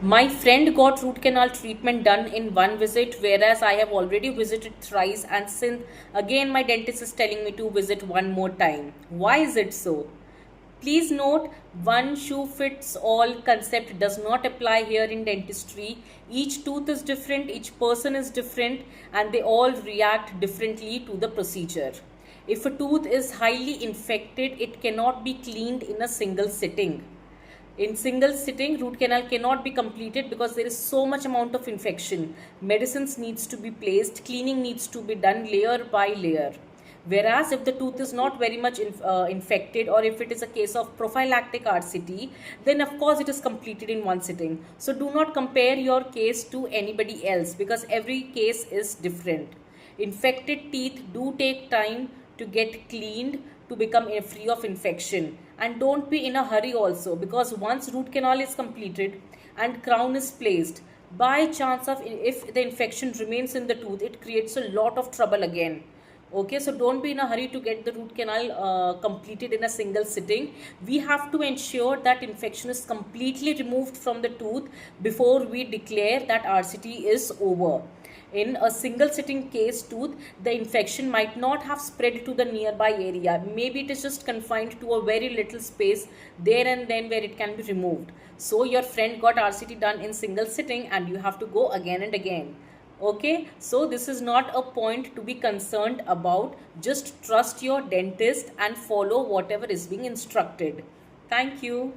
My friend got root canal treatment done in one visit, whereas I have already visited thrice, and since again my dentist is telling me to visit one more time. Why is it so? Please note, one shoe fits all concept does not apply here in dentistry. Each tooth is different, each person is different, and they all react differently to the procedure. If a tooth is highly infected, it cannot be cleaned in a single sitting. In single sitting, root canal cannot be completed because there is so much amount of infection. Medicines needs to be placed, cleaning needs to be done layer by layer. Whereas if the tooth is not very much infected, or if it is a case of prophylactic RCT, then of course it is completed in one sitting. So do not compare your case to anybody else, because every case is different. Infected teeth do take time to get cleaned, to become free of infection. And don't be in a hurry also, because once root canal is completed and crown is placed, by chance of, if the infection remains in the tooth, it creates a lot of trouble again. Okay, so don't be in a hurry to get the root canal completed in a single sitting. We have to ensure that infection is completely removed from the tooth before we declare that RCT is over. In a single sitting case tooth, the infection might not have spread to the nearby area. Maybe it is just confined to a very little space there and then where it can be removed. So your friend got RCT done in single sitting and you have to go again and again. Okay, so this is not a point to be concerned about. Just trust your dentist and follow whatever is being instructed. Thank you.